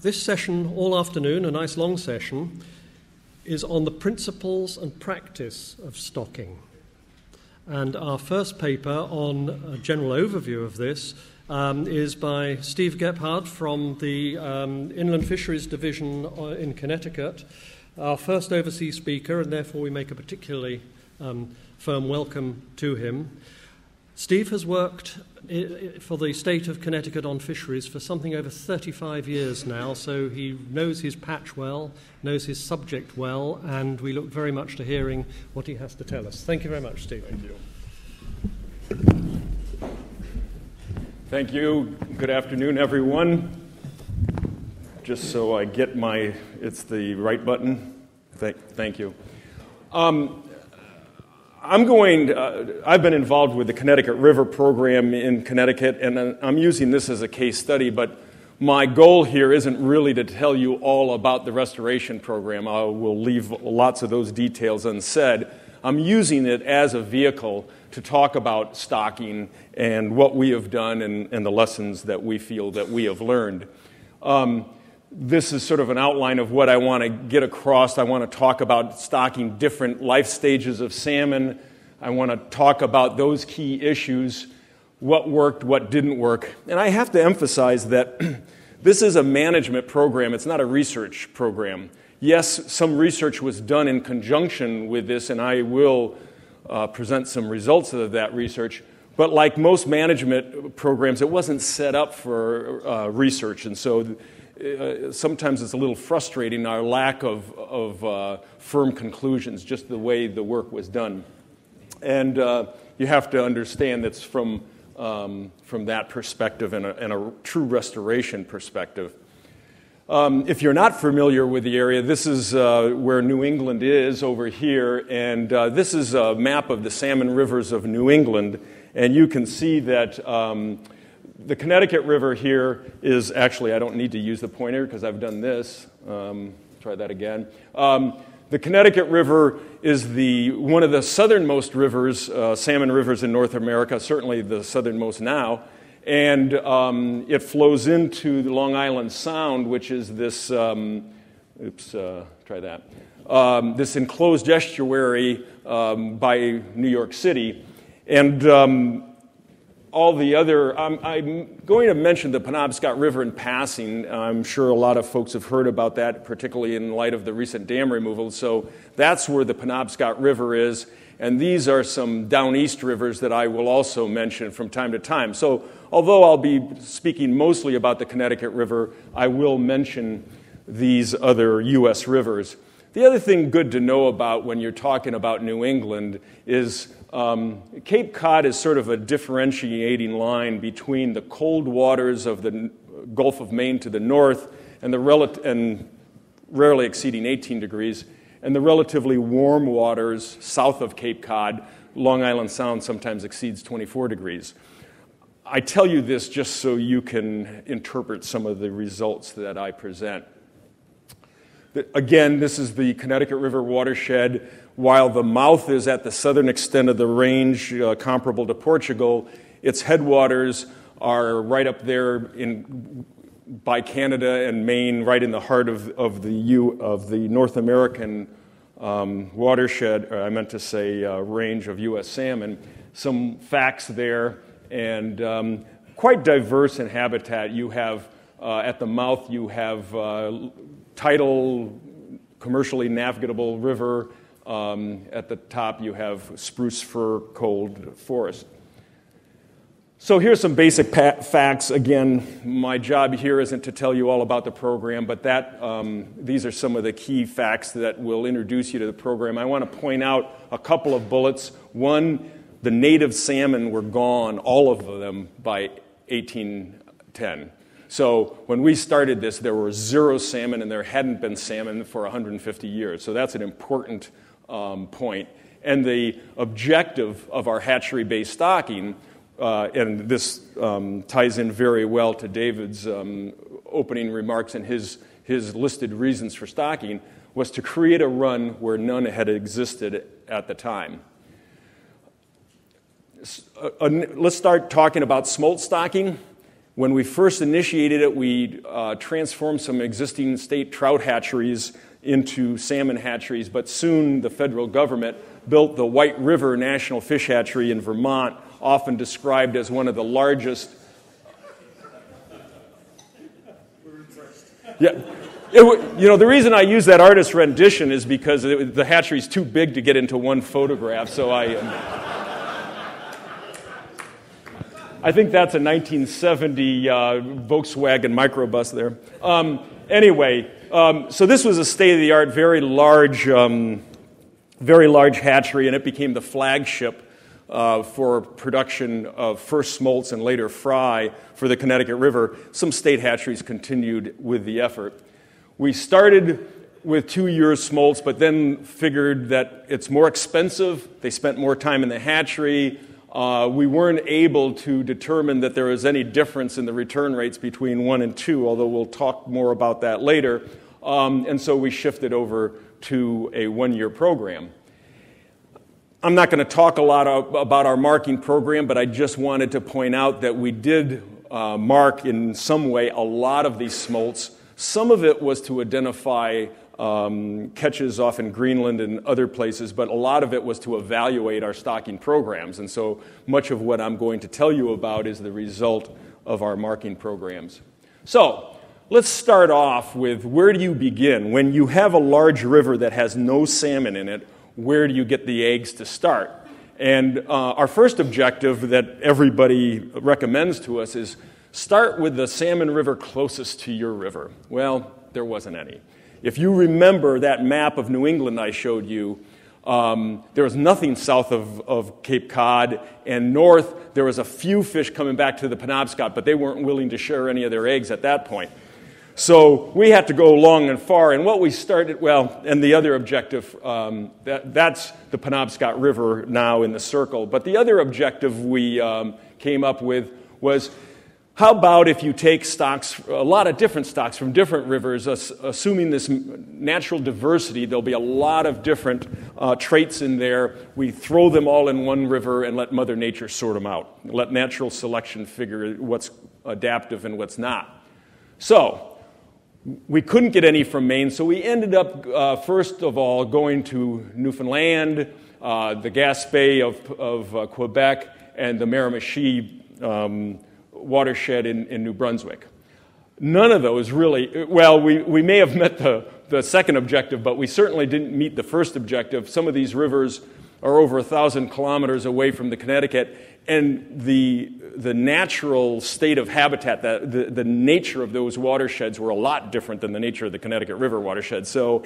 This session, all afternoon, a nice long session, is on the principles and practice of stocking. And our first paper on a general overview of this is by Steve Gephard from the Inland Fisheries Division in Connecticut, our first overseas speaker, and therefore we make a particularly firm welcome to him. Steve has worked for the state of Connecticut on fisheries for something over 35 years now, so he knows his patch well, knows his subject well, and we look very much to hearing what he has to tell us. Thank you very much, Steve. Thank you. Thank you. Good afternoon, everyone. Just so I get it's the right button. Thank you. I've been involved with the Connecticut River program in Connecticut, and I'm using this as a case study, but my goal here isn't really to tell you all about the restoration program. I will leave lots of those details unsaid. I'm using it as a vehicle to talk about stocking and what we have done and the lessons that we feel that we have learned. This is sort of an outline of what I want to get across. I want to talk about stocking different life stages of salmon. I want to talk about those key issues, what worked, what didn't work. And I have to emphasize that this is a management program. It's not a research program. Yes, some research was done in conjunction with this, and I will present some results of that research. But like most management programs, it wasn't set up for research, and so sometimes it's a little frustrating, our lack of firm conclusions, just the way the work was done. And you have to understand that's from that perspective and a true restoration perspective. If you're not familiar with the area, this is where New England is over here, and this is a map of the salmon rivers of New England, and you can see that the Connecticut River here is actually, I don't need to use the pointer because I've done this. Try that again. The Connecticut River is one of the southernmost rivers, salmon rivers in North America, certainly the southernmost now. And it flows into the Long Island Sound, which is this, this enclosed estuary by New York City. And all the other, I'm going to mention the Penobscot River in passing. I'm sure a lot of folks have heard about that, particularly in light of the recent dam removal. So that's where the Penobscot River is. And these are some down east rivers that I will also mention from time to time. So although I'll be speaking mostly about the Connecticut River, I will mention these other U.S. rivers. The other thing good to know about when you're talking about New England is Cape Cod is sort of a differentiating line between the cold waters of the Gulf of Maine to the north and rarely exceeding 18 degrees, and the relatively warm waters south of Cape Cod. Long Island Sound sometimes exceeds 24 degrees. I tell you this just so you can interpret some of the results that I present. Again, this is the Connecticut River watershed. While the mouth is at the southern extent of the range, comparable to Portugal, its headwaters are right up there by Canada and Maine, right in the heart of the North American watershed, or I meant to say range of U.S. salmon. Some facts there, and quite diverse in habitat. You have, at the mouth, you have tidal, commercially navigable river. At the top, you have spruce fir cold forest. So here's some basic facts. Again, my job here isn't to tell you all about the program, but these are some of the key facts that will introduce you to the program. I want to point out a couple of bullets. One, the native salmon were gone, all of them, by 1810. So when we started this, there were 0 salmon, and there hadn't been salmon for 150 years. So that's an important point. And the objective of our hatchery-based stocking, and this ties in very well to David's opening remarks and his listed reasons for stocking, was to create a run where none had existed at the time. Let's start talking about smolt stocking. When we first initiated it, we transformed some existing state trout hatcheries into salmon hatcheries, but soon the federal government built the White River National Fish Hatchery in Vermont, often described as one of the largest. Yeah. The reason I use that artist rendition is because the hatchery's too big to get into one photograph, so I think that's a 1970 Volkswagen microbus there. So this was a state-of-the-art, very large hatchery, and it became the flagship for production of first smolts and later fry for the Connecticut River. Some state hatcheries continued with the effort. We started with 2-year smolts, but then figured that it's more expensive. They spent more time in the hatchery. We weren't able to determine that there was any difference in the return rates between 1 and 2, although we'll talk more about that later. And so we shifted over to a 1-year program. I'm not going to talk a lot about our marking program, but I just wanted to point out that we did mark in some way a lot of these smolts. Some of it was to identify catches off in Greenland and other places, but a lot of it was to evaluate our stocking programs. And so much of what I'm going to tell you about is the result of our marking programs. So let's start off with, where do you begin? When you have a large river that has no salmon in it, where do you get the eggs to start? And our first objective that everybody recommends to us is start with the salmon river closest to your river. Well, there wasn't any. If you remember that map of New England I showed you, there was nothing south of Cape Cod, and north there was a few fish coming back to the Penobscot, but they weren't willing to share any of their eggs at that point. So we had to go long and far, and what we started, and the other objective, that's the Penobscot River now in the circle, but the other objective we came up with was, how about if you take stocks, a lot of different stocks from different rivers, assuming this natural diversity, there'll be a lot of different traits in there. We throw them all in one river and let Mother Nature sort them out. Let natural selection figure what's adaptive and what's not. So we couldn't get any from Maine, so we ended up, first of all, going to Newfoundland, the Gaspé of Quebec, and the Miramichi watershed in New Brunswick. None of those really, we may have met the second objective, but we certainly didn't meet the first objective. Some of these rivers are over 1,000 kilometers away from the Connecticut, and the natural state of habitat, the nature of those watersheds were a lot different than the nature of the Connecticut River watershed. So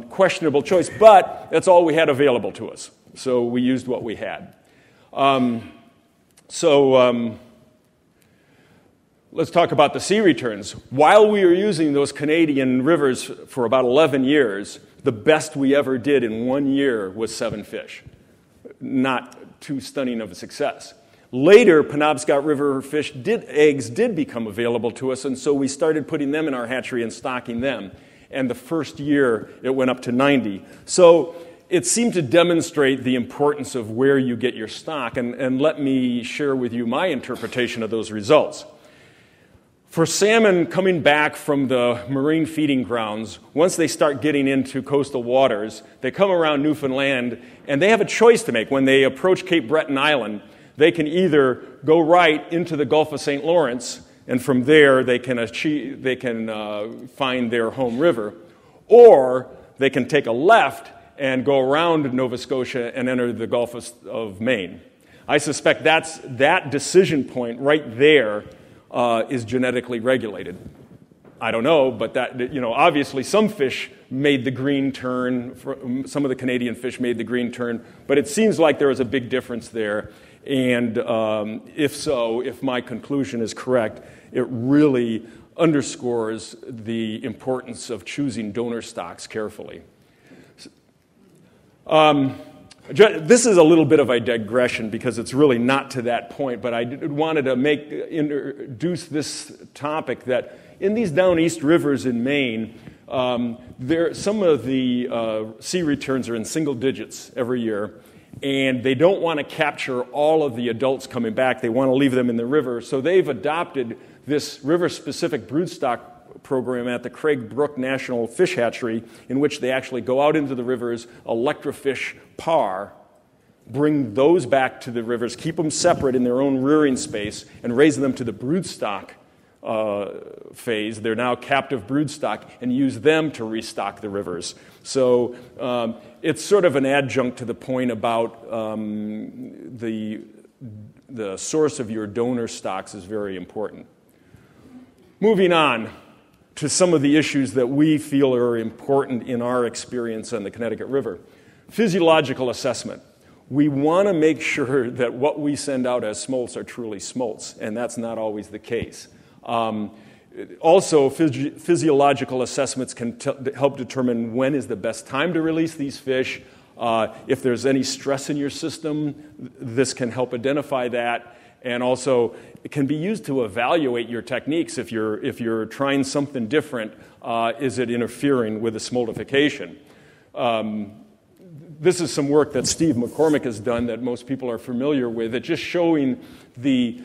questionable choice, but that's all we had available to us. So we used what we had. Let's talk about the sea returns. While we were using those Canadian rivers for about 11 years, the best we ever did in 1 year was 7 fish. Not too stunning of a success. Later, Penobscot River fish eggs did become available to us, and so we started putting them in our hatchery and stocking them. And the first year, it went up to 90. So it seemed to demonstrate the importance of where you get your stock, and let me share with you my interpretation of those results. For salmon coming back from the marine feeding grounds, once they start getting into coastal waters, they come around Newfoundland, and they have a choice to make. When they approach Cape Breton Island, they can either go right into the Gulf of St. Lawrence, and from there they can find their home river, or they can take a left and go around Nova Scotia and enter the Gulf of Maine. I suspect that decision point right there is genetically regulated. I don't know, but obviously some fish made the green turn. Some of the Canadian fish made the green turn, but it seems like there was a big difference there. And if my conclusion is correct, it really underscores the importance of choosing donor stocks carefully. This is a little bit of a digression because it's really not to that point, but I wanted to introduce this topic that in these down east rivers in Maine, some of the sea returns are in single digits every year, and they don't want to capture all of the adults coming back. They want to leave them in the river. So they've adopted this river-specific broodstock program at the Craig Brook National Fish Hatchery, in which they actually go out into the rivers, electrofish par, bring those back to the rivers, keep them separate in their own rearing space, and raise them to the broodstock phase. They're now captive broodstock, and use them to restock the rivers. So it's sort of an adjunct to the point about the source of your donor stocks is very important. Moving on to some of the issues that we feel are important in our experience on the Connecticut River. Physiological assessment. We want to make sure that what we send out as smolts are truly smolts, and that's not always the case. Also, physiological assessments can help determine when is the best time to release these fish. If there's any stress in your system, this can help identify that. And also, it can be used to evaluate your techniques. If you're trying something different, is it interfering with the smoltification? This is some work that Steve McCormick has done that most people are familiar with. It's just showing the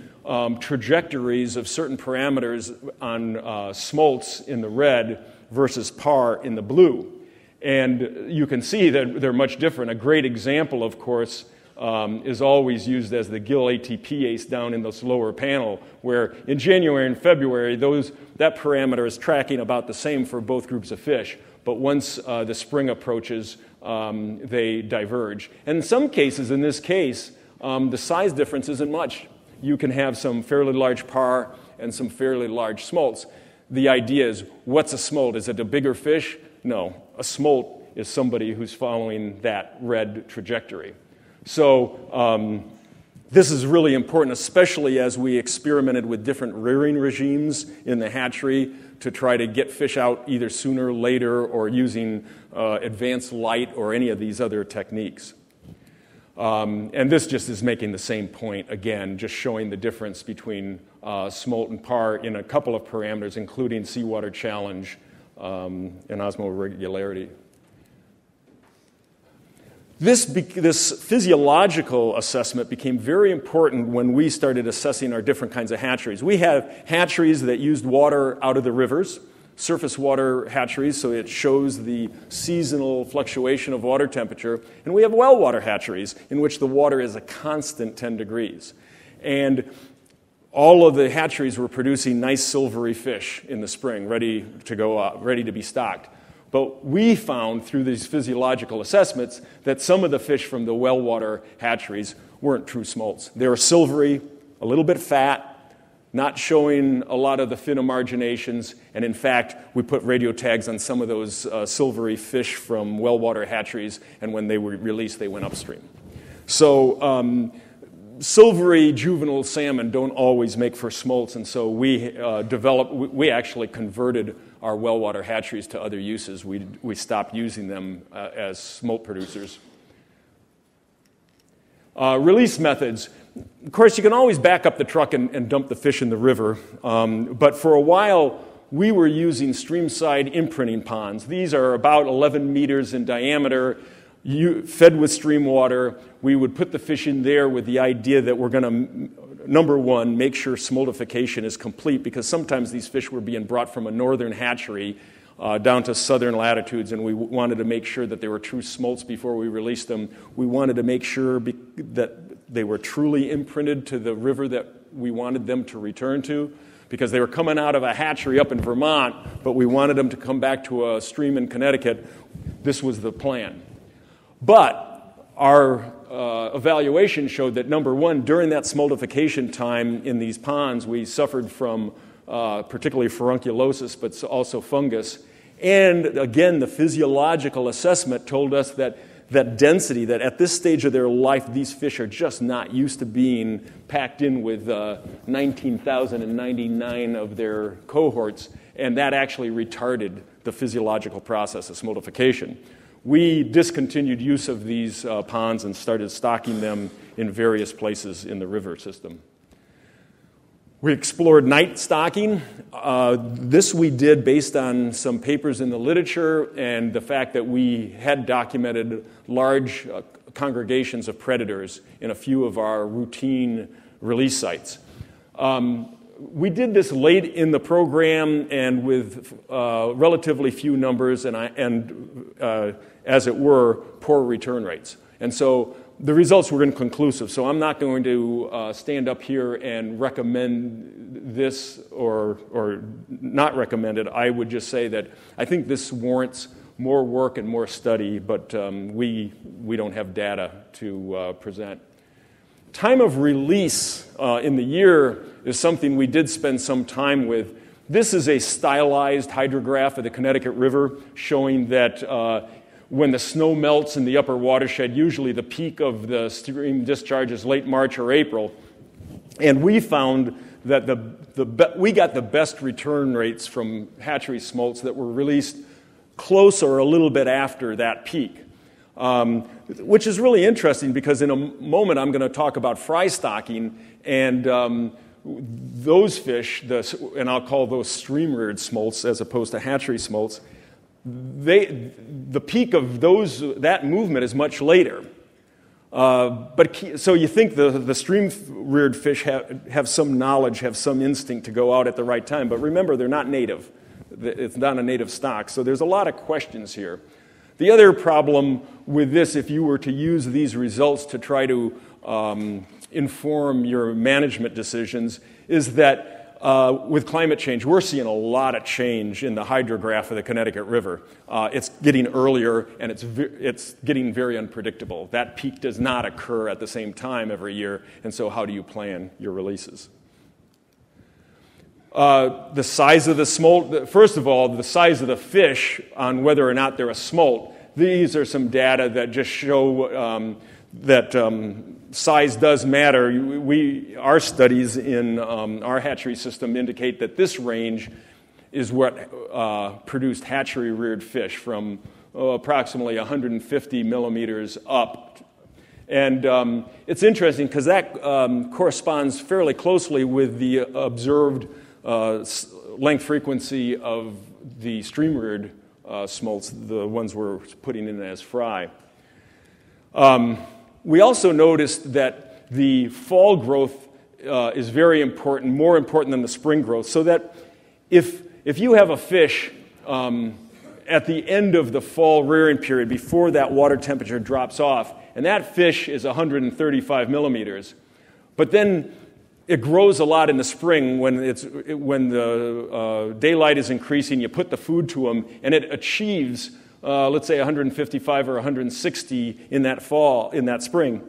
trajectories of certain parameters on smolts in the red versus par in the blue. And you can see that they're much different. A great example, of course, is always used as the gill ATPase down in this lower panel, where in January and February, that parameter is tracking about the same for both groups of fish. But once the spring approaches, they diverge. And in some cases, in this case, the size difference isn't much. You can have some fairly large par and some fairly large smolts. The idea is, what's a smolt? Is it a bigger fish? No. A smolt is somebody who's following that red trajectory. So this is really important, especially as we experimented with different rearing regimes in the hatchery to try to get fish out either sooner, later, or using advanced light or any of these other techniques. And this just is making the same point, again, just showing the difference between smolt and par in a couple of parameters, including seawater challenge and osmoregularity. This physiological assessment became very important when we started assessing our different kinds of hatcheries. We have hatcheries that used water out of the rivers, surface water hatcheries, so it shows the seasonal fluctuation of water temperature. And we have well water hatcheries in which the water is a constant 10 degrees. And all of the hatcheries were producing nice silvery fish in the spring, ready to go out, ready to be stocked. But we found through these physiological assessments that some of the fish from the well water hatcheries weren't true smolts. They were silvery, a little bit fat, not showing a lot of the fin emarginations, and in fact, we put radio tags on some of those silvery fish from well water hatcheries, and when they were released, they went upstream. So silvery juvenile salmon don't always make for smolts, and so we actually converted our well water hatcheries to other uses. We stopped using them as smolt producers. Release methods. Of course, you can always back up the truck and dump the fish in the river, but for a while, we were using streamside imprinting ponds. These are about 11 meters in diameter, fed with stream water. We would put the fish in there with the idea that we're going to, number one, make sure smoltification is complete, because sometimes these fish were being brought from a northern hatchery down to southern latitudes, and we wanted to make sure that they were true smolts before we released them. We wanted to make sure that they were truly imprinted to the river that we wanted them to return to, because they were coming out of a hatchery up in Vermont, but we wanted them to come back to a stream in Connecticut. This was the plan. But our evaluation showed that, number one, during that smoltification time in these ponds, we suffered from particularly furunculosis, but also fungus. And again, the physiological assessment told us that density, that at this stage of their life, these fish are just not used to being packed in with 19,099 of their cohorts, and that actually retarded the physiological process of smoltification. We discontinued use of these ponds and started stocking them in various places in the river system. We explored night stocking. This we did based on some papers in the literature and the fact that we had documented large congregations of predators in a few of our routine release sites. We did this late in the program and with relatively few numbers and as it were, poor return rates. And so the results were inconclusive. So I'm not going to stand up here and recommend this or not recommend it. I would just say that I think this warrants more work and more study, but we don't have data to present. Time of release in the year is something we did spend some time with. This is a stylized hydrograph of the Connecticut River showing that when the snow melts in the upper watershed, usually the peak of the stream discharge is late March or April. And we found that we got the best return rates from hatchery smolts that were released close or a little bit after that peak. Which is really interesting because in a moment I'm going to talk about fry stocking, and those fish, and I'll call those stream-reared smolts as opposed to hatchery smolts, the peak of that movement is much later. So you think the stream-reared fish have some knowledge, have some instinct to go out at the right time, but remember, they're not native. It's not a native stock, so there's a lot of questions here. The other problem with this, if you were to use these results to try to inform your management decisions, is that with climate change, we're seeing a lot of change in the hydrograph of the Connecticut River. It's getting earlier, and it's getting very unpredictable. That peak does not occur at the same time every year, and so how do you plan your releases? The size of the smolt, first of all, the size of the fish on whether or not they're a smolt. These are some data that just show that size does matter. Our studies in our hatchery system indicate that this range is what produced hatchery-reared fish from approximately 150 millimeters up. And it's interesting because that corresponds fairly closely with the observed length frequency of the stream-reared smolts, the ones we're putting in as fry. We also noticed that the fall growth is very important, more important than the spring growth, so that if you have a fish at the end of the fall rearing period, before that water temperature drops off, and that fish is 135 millimeters, but then it grows a lot in the spring when the daylight is increasing. You put the food to them, and it achieves, let's say, 155 or 160 in that fall, in that spring.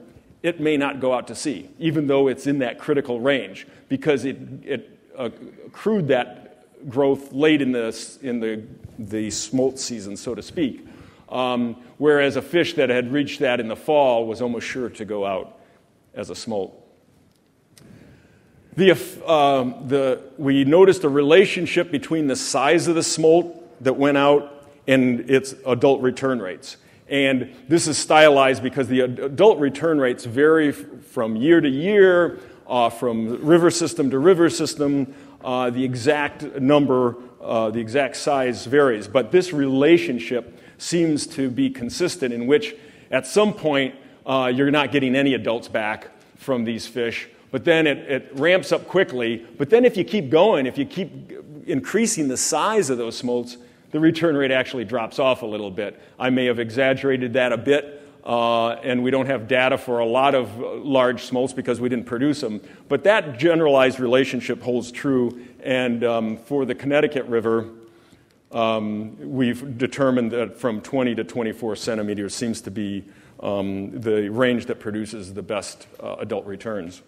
It may not go out to sea, even though it's in that critical range, because it accrued that growth late in the smolt season, so to speak. Whereas a fish that had reached that in the fall was almost sure to go out as a smolt. We noticed a relationship between the size of the smolt that went out and its adult return rates. And this is stylized because the adult return rates vary from year to year, from river system to river system. The exact number, the exact size varies. But this relationship seems to be consistent, in which at some point you're not getting any adults back from these fish. But then it ramps up quickly. But then if you keep going, if you keep increasing the size of those smolts, the return rate actually drops off a little bit. I may have exaggerated that a bit, and we don't have data for a lot of large smolts because we didn't produce them. But that generalized relationship holds true. And for the Connecticut River, we've determined that from 20 to 24 centimeters seems to be the range that produces the best adult returns.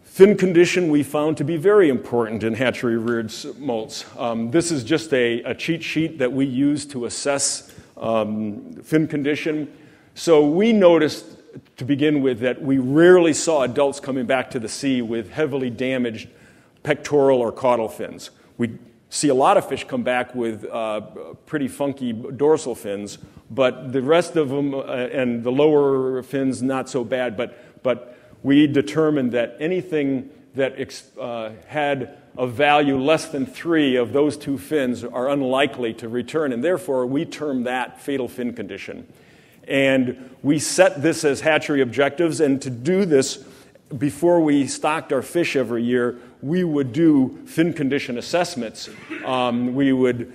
Fin condition we found to be very important in hatchery-reared smolts. This is just a cheat sheet that we use to assess fin condition. So we noticed, to begin with, that we rarely saw adults coming back to the sea with heavily damaged pectoral or caudal fins. We see a lot of fish come back with pretty funky dorsal fins, but the rest of them and the lower fins, not so bad, but we determined that anything that had a value less than 3 of those two fins are unlikely to return, and therefore we term that fatal fin condition. And we set this as hatchery objectives, and to do this, before we stocked our fish every year, we would do fin condition assessments. We would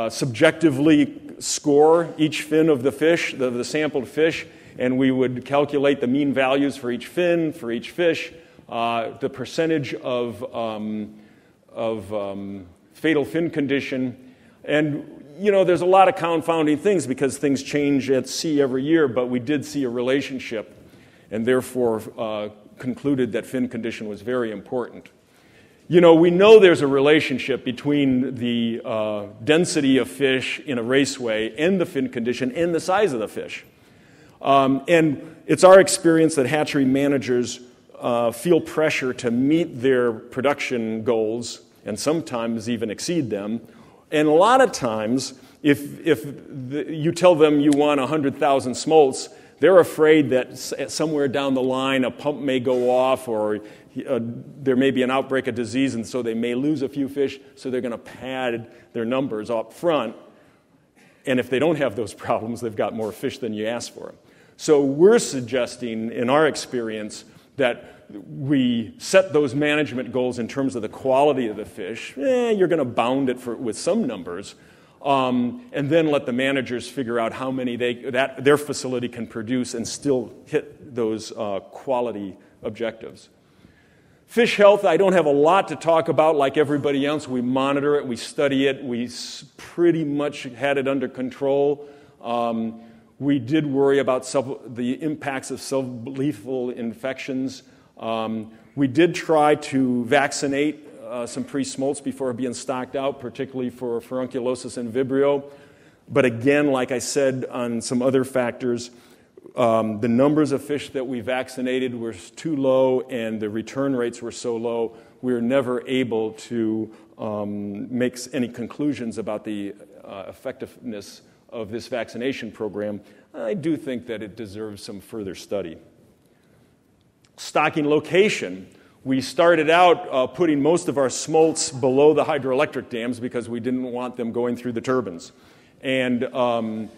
subjectively score each fin of the fish, the sampled fish, and we would calculate the mean values for each fin, for each fish, the percentage of fatal fin condition. And, you know, there's a lot of confounding things because things change at sea every year, but we did see a relationship and therefore concluded that fin condition was very important. You know, we know there's a relationship between the density of fish in a raceway and the fin condition and the size of the fish. And it's our experience that hatchery managers feel pressure to meet their production goals and sometimes even exceed them. And a lot of times, if you tell them you want 100,000 smolts, they're afraid that somewhere down the line a pump may go off or there may be an outbreak of disease, and so they may lose a few fish, so they're going to pad their numbers up front. And if they don't have those problems, they've got more fish than you asked for. So we're suggesting, in our experience, that we set those management goals in terms of the quality of the fish. You're going to bound it with some numbers, and then let the managers figure out how many their facility can produce and still hit those quality objectives. Fish health, I don't have a lot to talk about. Like everybody else, we monitor it, we study it, we pretty much had it under control. We did worry about the impacts of sublethal infections. We did try to vaccinate some pre-smolts before being stocked out, particularly for furunculosis and Vibrio. But again, like I said on some other factors, the numbers of fish that we vaccinated were too low and the return rates were so low, we were never able to make any conclusions about the effectiveness of this vaccination program. I do think that it deserves some further study. Stocking location. We started out putting most of our smolts below the hydroelectric dams because we didn't want them going through the turbines. And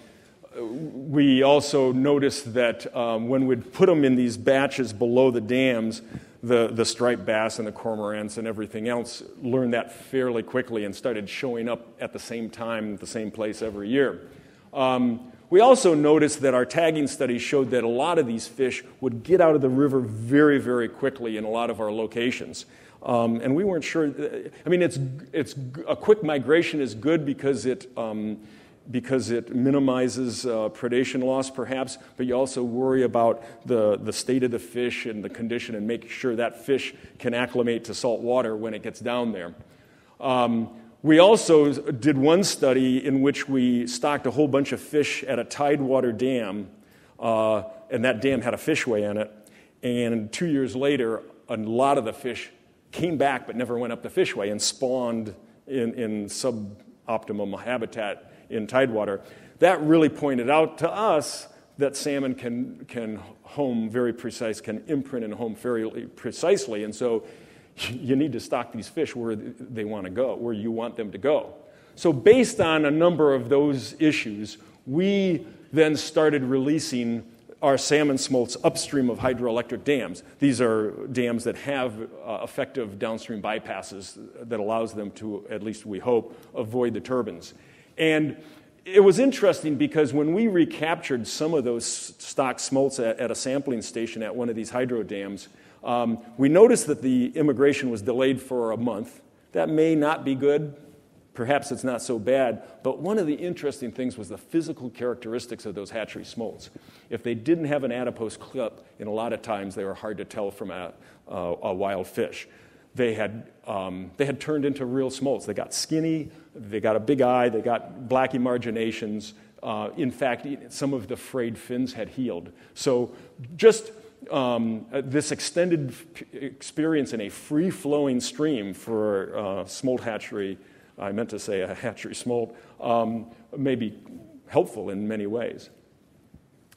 we also noticed that when we'd put them in these batches below the dams, the striped bass and the cormorants and everything else learned that fairly quickly and started showing up at the same time, at the same place every year. We also noticed that our tagging studies showed that a lot of these fish would get out of the river very, very quickly in a lot of our locations. And we weren't sure. I mean, it's a quick migration is good because it minimizes predation loss, perhaps, but you also worry about the state of the fish and the condition and making sure that fish can acclimate to salt water when it gets down there. We also did one study in which we stocked a whole bunch of fish at a tidewater dam, and that dam had a fishway in it. And 2 years later, a lot of the fish came back but never went up the fishway and spawned in suboptimum habitat in tidewater. That really pointed out to us that salmon can home very precise, can imprint and home fairly precisely, and so you need to stock these fish where they want to go, where you want them to go. So based on a number of those issues, we then started releasing our salmon smolts upstream of hydroelectric dams. These are dams that have effective downstream bypasses that allows them to, at least we hope, avoid the turbines. And it was interesting because when we recaptured some of those stock smolts at a sampling station at one of these hydro dams, we noticed that the immigration was delayed for a month. That may not be good. Perhaps it's not so bad. But one of the interesting things was the physical characteristics of those hatchery smolts. If they didn't have an adipose clip, in a lot of times they were hard to tell from a wild fish. They had turned into real smolts. They got skinny. They got a big eye. They got black emarginations. In fact, some of the frayed fins had healed. So just this extended experience in a free-flowing stream for smolt hatchery, I meant to say a hatchery smolt, may be helpful in many ways.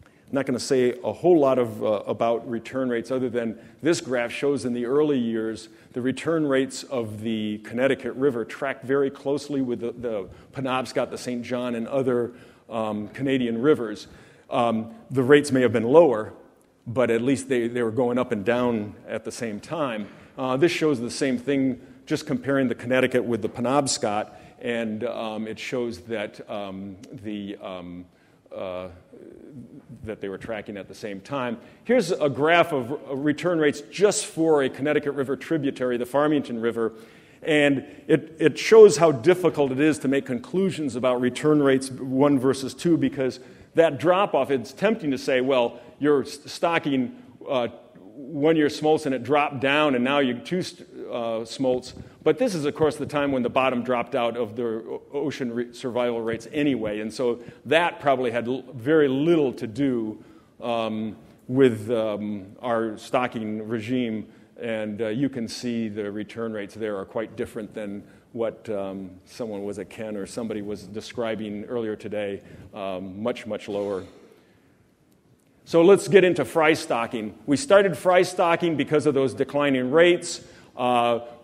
I'm not going to say a whole lot about return rates other than this graph shows in the early years the return rates of the Connecticut River tracked very closely with the Penobscot, the St. John, and other Canadian rivers. The rates may have been lower, but at least they were going up and down at the same time. This shows the same thing, just comparing the Connecticut with the Penobscot, and it shows that that they were tracking at the same time. Here's a graph of return rates just for a Connecticut River tributary, the Farmington River, and it shows how difficult it is to make conclusions about return rates 1 versus 2, because that drop-off, it's tempting to say, well, you're stocking 1 year smolts and it dropped down and now you're 2 smolts. But this is, of course, the time when the bottom dropped out of the ocean survival rates anyway. And so that probably had very little to do with our stocking regime. And you can see the return rates there are quite different than what someone was at Ken or somebody was describing earlier today, much, much lower. So let's get into fry stocking. We started fry stocking because of those declining rates.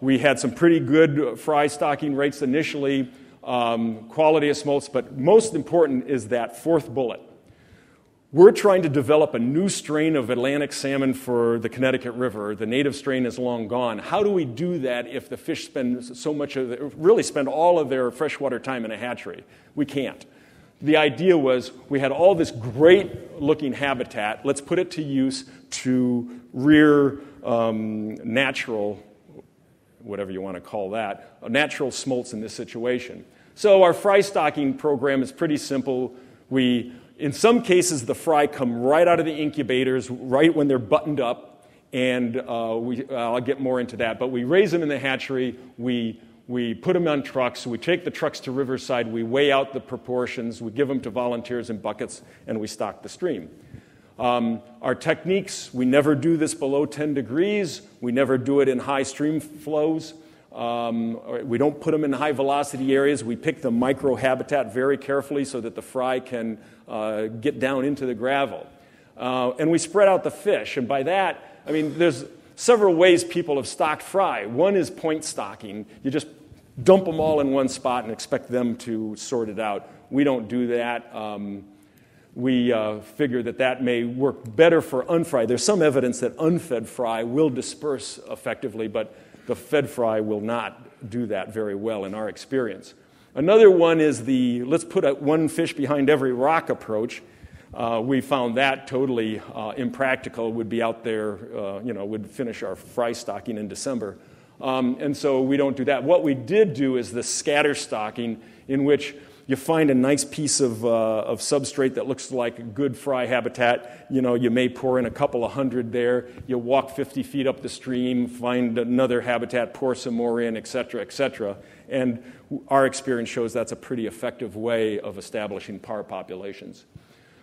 We had some pretty good fry stocking rates initially, quality of smolts, but most important is that 4th bullet. We're trying to develop a new strain of Atlantic salmon for the Connecticut River. The native strain is long gone. How do we do that if the fish spend spend all of their freshwater time in a hatchery? We can't. The idea was we had all this great-looking habitat. Let's put it to use to rear natural, whatever you want to call that, natural smolts in this situation. So our fry stocking program is pretty simple. In some cases, the fry come right out of the incubators, right when they're buttoned up, and I'll get more into that. But we raise them in the hatchery. We put them on trucks. We take the trucks to Riverside. We weigh out the proportions. We give them to volunteers in buckets, and we stock the stream. Our techniques, we never do this below 10 degrees. We never do it in high stream flows. We don't put them in high velocity areas. We pick the microhabitat very carefully so that the fry can get down into the gravel. And we spread out the fish. And by that, I mean, there's several ways people have stocked fry. One is point stocking. You just dump them all in one spot and expect them to sort it out. We don't do that. We figure that may work better for unfried. There's some evidence that unfed fry will disperse effectively, but the fed fry will not do that very well in our experience. Another one is the let's put one fish behind every rock approach. We found that totally impractical. Would be out there, would finish our fry stocking in December. And so we don't do that. What we did do is the scatter stocking, in which you find a nice piece of substrate that looks like a good fry habitat. You may pour in a couple of hundred there. You walk 50 feet up the stream, find another habitat, pour some more in, et cetera, et cetera. And our experience shows that's a pretty effective way of establishing par populations.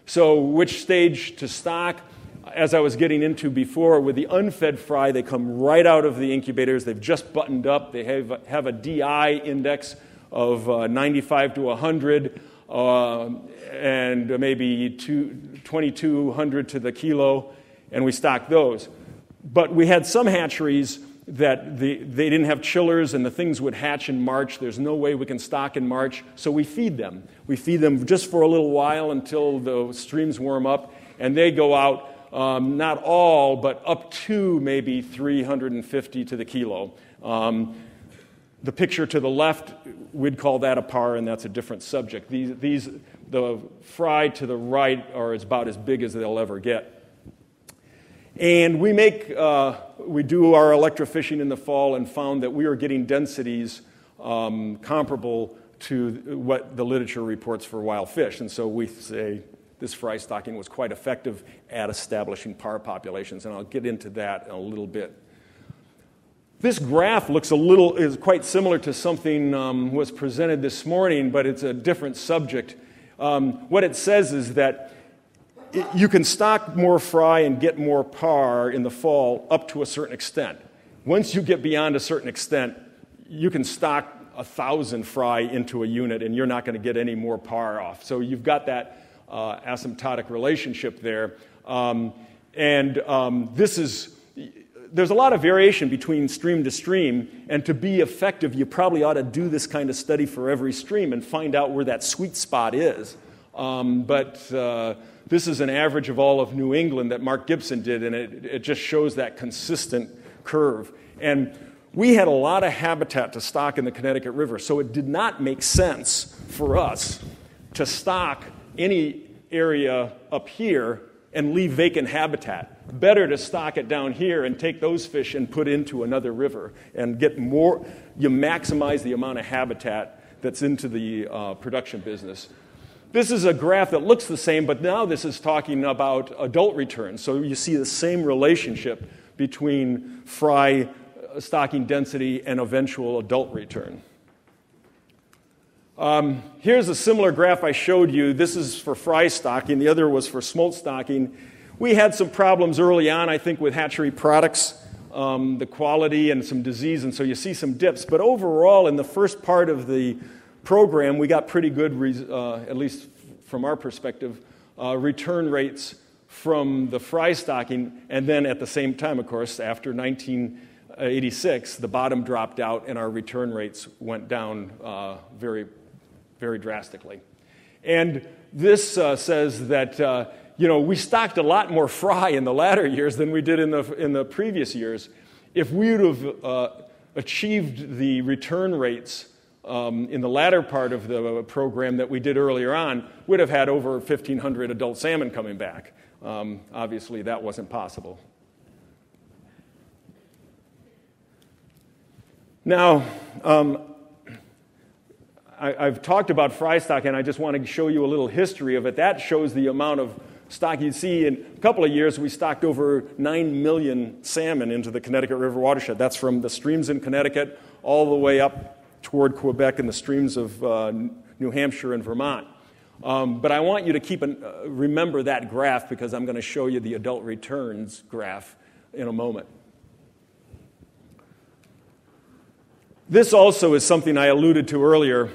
So which stage to stock? As I was getting into before, with the unfed fry, they come right out of the incubators. They've just buttoned up. They have a DI index of 95 to 100 and maybe 2,200 to the kilo, and we stock those. But we had some hatcheries that they didn't have chillers and the things would hatch in March. There's no way we can stock in March, so we feed them. We feed them just for a little while until the streams warm up, and they go out, not all, but up to maybe 350 to the kilo. The picture to the left, we'd call that a par, and that's a different subject. The fry to the right are about as big as they'll ever get. And we do our electrofishing in the fall and found that we are getting densities comparable to what the literature reports for wild fish. And so we say this fry stocking was quite effective at establishing par populations, and I'll get into that in a little bit. This graph is quite similar to something was presented this morning, but it's a different subject. What it says is that you can stock more fry and get more par in the fall up to a certain extent. Once you get beyond a certain extent, you can stock 1,000 fry into a unit and you're not going to get any more par off. So you've got that asymptotic relationship there. There's a lot of variation between stream to stream, and to be effective, you probably ought to do this kind of study for every stream and find out where that sweet spot is. This is an average of all of New England that Mark Gibson did, and it just shows that consistent curve. And we had a lot of habitat to stock in the Connecticut River, so it did not make sense for us to stock any area up here and leave vacant habitat. Better to stock it down here and take those fish and put into another river and get more. You maximize the amount of habitat that's into the production business. This is a graph that looks the same, but now this is talking about adult returns. So you see the same relationship between fry stocking density and eventual adult return. Here's a similar graph I showed you. This is for fry stocking. The other was for smolt stocking. We had some problems early on, I think, with hatchery products, the quality and some disease, and so you see some dips. But overall, in the first part of the program, we got pretty good, at least from our perspective, return rates from the fry stocking. And then at the same time, of course, after 1986, the bottom dropped out and our return rates went down very, very drastically. And this says that we stocked a lot more fry in the latter years than we did in the previous years. If we would have achieved the return rates in the latter part of the program that we did earlier on, we'd have had over 1,500 adult salmon coming back. Obviously, that wasn't possible. Now, I've talked about fry stock, and I just want to show you a little history of it. That shows the amount of stock. You see, in a couple of years, we stocked over 9 million salmon into the Connecticut River watershed. That's from the streams in Connecticut all the way up toward Quebec and the streams of New Hampshire and Vermont. But I want you to remember that graph because I'm going to show you the adult returns graph in a moment. This also is something I alluded to earlier.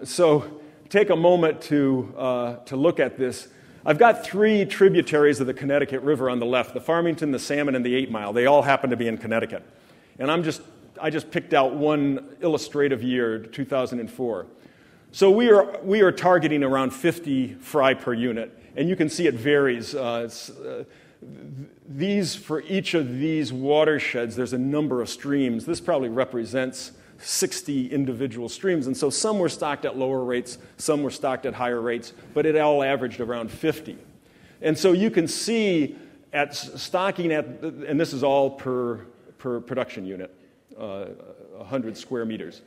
So take a moment to look at this. I've got 3 tributaries of the Connecticut River on the left, the Farmington, the Salmon, and the 8 Mile. They all happen to be in Connecticut. And I just picked out one illustrative year, 2004. So we are targeting around 50 fry per unit. And you can see it varies. For each of these watersheds, there's a number of streams. This probably represents 60 individual streams. And so some were stocked at lower rates, some were stocked at higher rates, but it all averaged around 50. And so you can see at stocking and this is all per production unit, 100 square meters.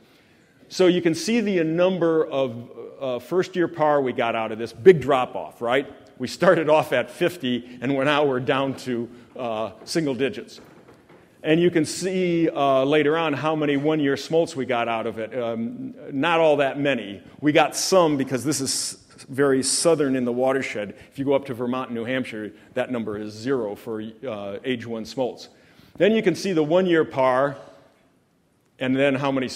So you can see the number of first-year par we got out of this. Big drop-off, right? We started off at 50, and now we're down to single digits. And you can see later on how many one-year smolts we got out of it. Not all that many. We got some because this is very southern in the watershed. If you go up to Vermont and New Hampshire, that number is 0 for age 1 smolts. Then you can see the one-year par, and then how many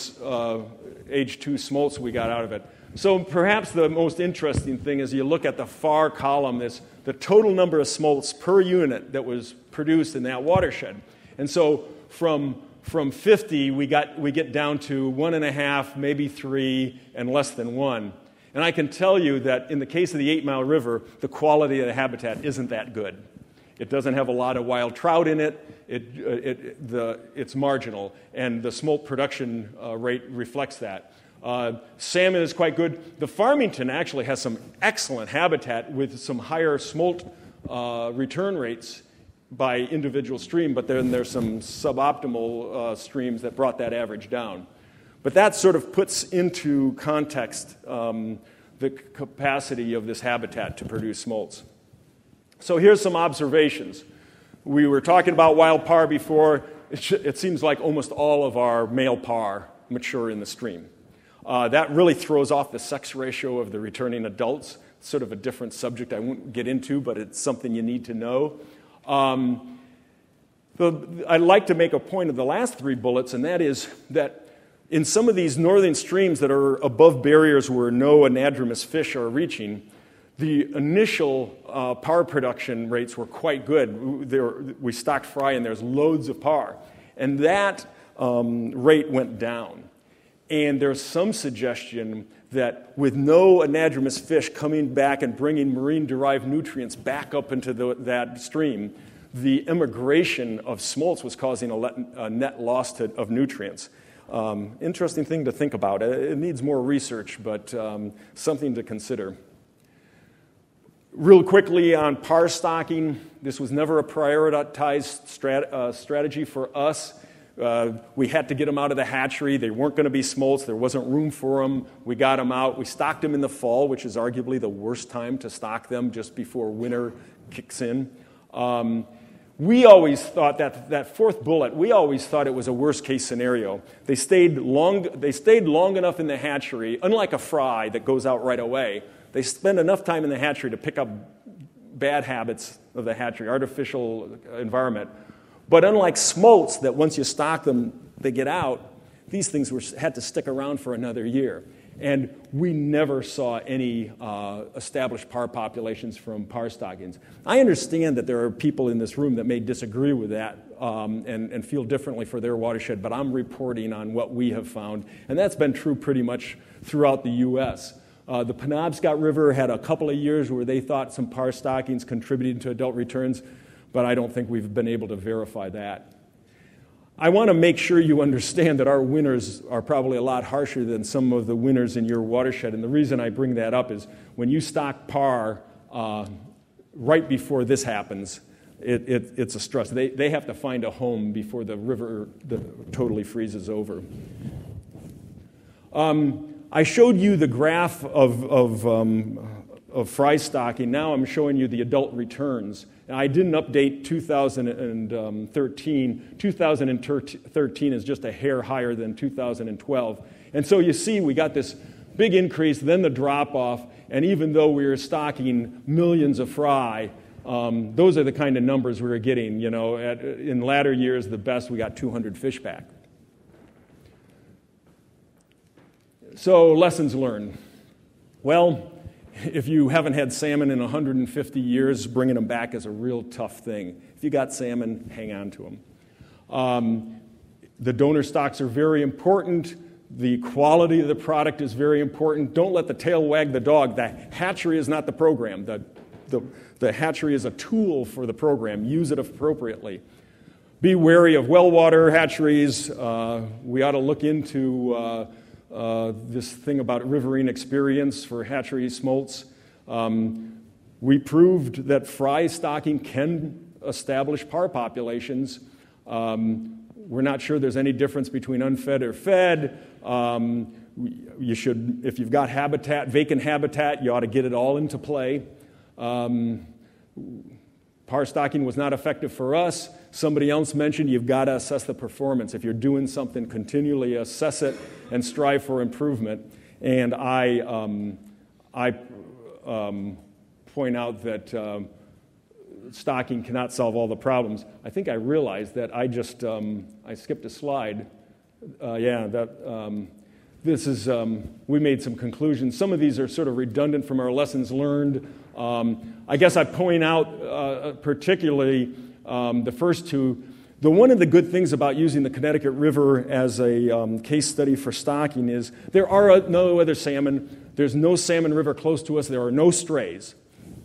age 2 smolts we got out of it. So perhaps the most interesting thing is you look at the far column, the total number of smolts per unit that was produced in that watershed. And so from 50, we get down to 1.5, maybe 3, and less than 1. And I can tell you that in the case of the 8 Mile River, the quality of the habitat isn't that good. It doesn't have a lot of wild trout in it. It's marginal, and the smolt production rate reflects that. Salmon is quite good. The Farmington actually has some excellent habitat with some higher smolt return rates by individual stream, but then there's some suboptimal streams that brought that average down. But that sort of puts into context the capacity of this habitat to produce smolts. So here's some observations. We were talking about wild par before. It seems like almost all of our male par mature in the stream. That really throws off the sex ratio of the returning adults. It's sort of a different subject I won't get into, but it's something you need to know. I'd like to make a point of the last 3 bullets, and that is that in some of these northern streams that are above barriers where no anadromous fish are reaching, the initial par production rates were quite good. We stocked fry, and there's loads of par. And that rate went down. And there's some suggestion that with no anadromous fish coming back and bringing marine-derived nutrients back up into that stream, the immigration of smolts was causing a net loss of nutrients. Interesting thing to think about. It needs more research, but something to consider. Real quickly on par stocking, this was never a prioritized strategy for us. We had to get them out of the hatchery. They weren't going to be smolts. There wasn't room for them. We got them out. We stocked them in the fall, which is arguably the worst time to stock them, just before winter kicks in. We always thought that fourth bullet, we always thought it was a worst-case scenario. They stayed long enough in the hatchery, unlike a fry that goes out right away. They spend enough time in the hatchery to pick up bad habits of the hatchery, artificial environment. But unlike smolts, that once you stock them, they get out, these things had to stick around for another year. And we never saw any established par populations from par stockings. I understand that there are people in this room that may disagree with that and feel differently for their watershed, but I'm reporting on what we have found. And that's been true pretty much throughout the U.S. The Penobscot River had a couple of years where they thought some par stockings contributed to adult returns, but I don't think we've been able to verify that. I want to make sure you understand that our winters are probably a lot harsher than some of the winters in your watershed. And the reason I bring that up is when you stock par right before this happens, it's a stress. They have to find a home before the river totally freezes over. I showed you the graph of fry stocking. Now I'm showing you the adult returns. I didn't update 2013. 2013 is just a hair higher than 2012. And so you see we got this big increase, then the drop-off, and even though we were stocking millions of fry, those are the kind of numbers we were getting. You know, in latter years, the best, we got 200 fish back. So lessons learned. Well, if you haven't had salmon in 150 years, bringing them back is a real tough thing. If you got salmon, hang on to them. The donor stocks are very important. The quality of the product is very important. Don't let the tail wag the dog. The hatchery is not the program. The hatchery is a tool for the program. Use it appropriately. Be wary of well water hatcheries. We ought to look into this thing about riverine experience for hatchery smolts. We proved that fry stocking can establish par populations. We're not sure there's any difference between unfed or fed. You should, if you've got habitat, vacant habitat, you ought to get it all into play. Par stocking was not effective for us. Somebody else mentioned you've got to assess the performance. If you're doing something, continually assess it and strive for improvement. And I point out that stocking cannot solve all the problems. I think I realized that I skipped a slide. This is, we made some conclusions. Some of these are sort of redundant from our lessons learned. I guess I point out particularly the first two. One of the good things about using the Connecticut River as a case study for stocking is there are no other salmon. There's no salmon river close to us. There are no strays.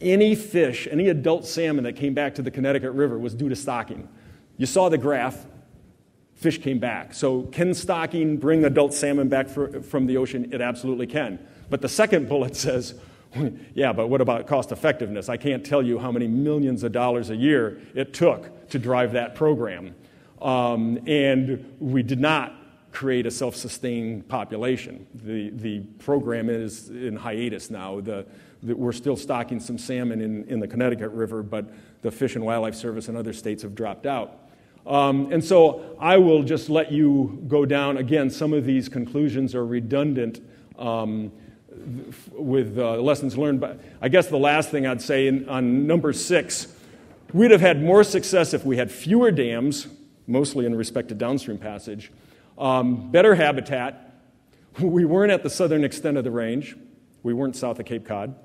Any fish, any adult salmon that came back to the Connecticut River was due to stocking. You saw the graph. Fish came back. So can stocking bring adult salmon back from the ocean? It absolutely can. But the second bullet says, yeah, but what about cost effectiveness? I can't tell you how many millions of dollars a year it took to drive that program. And we did not create a self-sustaining population. The program is in hiatus now. We're still stocking some salmon in the Connecticut River, but the Fish and Wildlife Service and other states have dropped out. And so I will just let you go down. Again, some of these conclusions are redundant with lessons learned. But I guess the last thing I'd say on number 6, we'd have had more success if we had fewer dams, mostly in respect to downstream passage, better habitat. We weren't at the southern extent of the range. We weren't south of Cape Cod.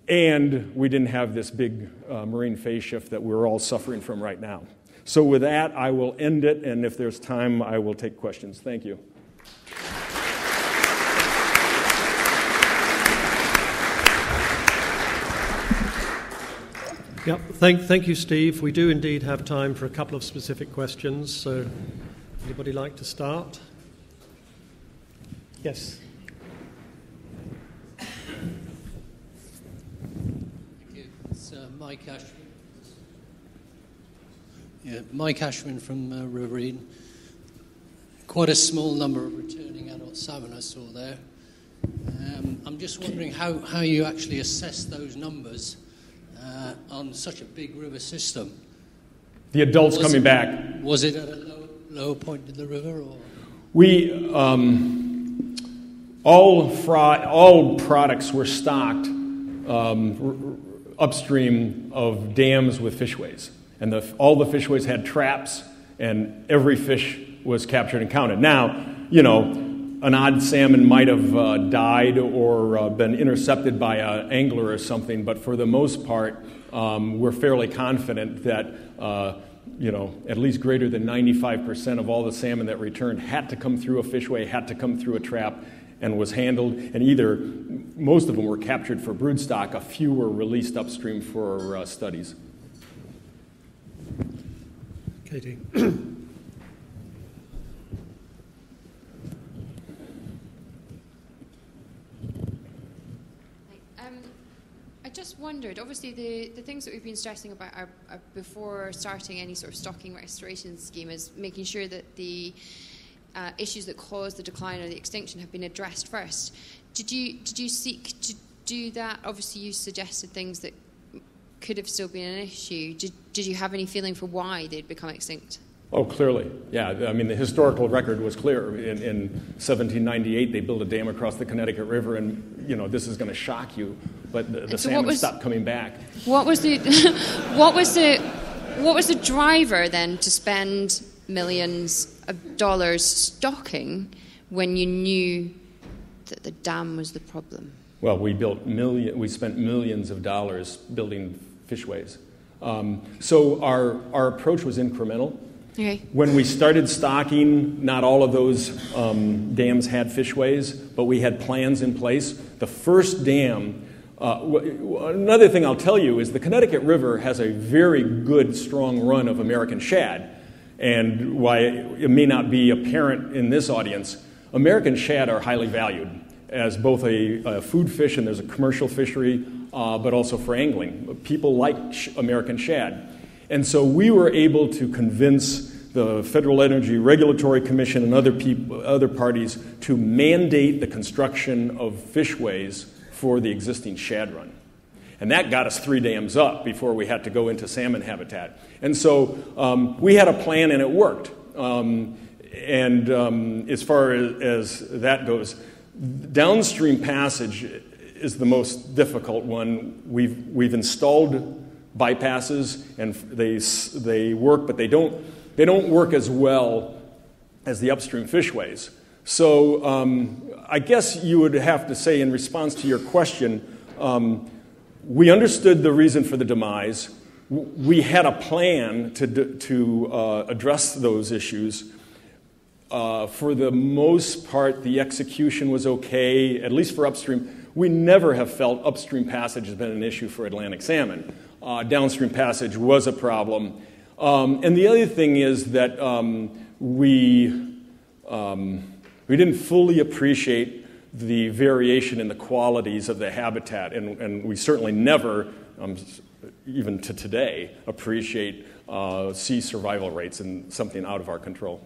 And we didn't have this big marine phase shift that we're all suffering from right now. So with that, I will end it, and if there's time, I will take questions. Thank you. Yep. Thank you, Steve. We do indeed have time for a couple of specific questions. So, anybody like to start? Yes. Thank you. It's Mike Ashman. Yeah, Mike Ashman from Riverine. Quite a small number of returning adult salmon I saw there. I'm just wondering how you actually assess those numbers on such a big river system. The adults coming back. Was it at a lower point in the river, or? We all products were stocked upstream of dams with fishways, and all the fishways had traps, and every fish was captured and counted. Now, you know, an odd salmon might have died or been intercepted by an angler or something, but for the most part, we're fairly confident that at least greater than 95% of all the salmon that returned had to come through a fishway, had to come through a trap, and was handled. And either most of them were captured for broodstock, a few were released upstream for studies. Katie. I just wondered, obviously the things that we've been stressing about are before starting any sort of stocking restoration scheme is making sure that the issues that caused the decline or the extinction have been addressed first. Did you seek to do that? Obviously you suggested things that could have still been an issue. Did you have any feeling for why they'd become extinct? Oh, clearly, yeah. I mean, the historical record was clear. In 1798, they built a dam across the Connecticut River, and this is going to shock you, but the salmon stopped coming back. What was the driver then to spend millions of dollars stocking when you knew that the dam was the problem? Well, we spent millions of dollars building fishways. So our approach was incremental. Okay. When we started stocking, not all of those dams had fishways, but we had plans in place. The first dam, another thing I'll tell you is the Connecticut River has a very good, strong run of American shad. And why it may not be apparent in this audience, American shad are highly valued as both a food fish, and there's a commercial fishery, but also for angling. People like American shad. And so we were able to convince the Federal Energy Regulatory Commission and other parties to mandate the construction of fishways for the existing shad run. And that got us 3 dams up before we had to go into salmon habitat. And so we had a plan, and it worked. As far as that goes, downstream passage is the most difficult one. We've installed bypasses, and they work, but they don't work as well as the upstream fishways. So I guess you would have to say, in response to your question, we understood the reason for the demise. We had a plan to address those issues. For the most part, the execution was okay, at least for upstream. We never have felt upstream passage has been an issue for Atlantic salmon. Downstream passage was a problem. And the other thing is that we didn't fully appreciate the variation in the qualities of the habitat, and we certainly never, even to today, appreciate sea survival rates and something out of our control.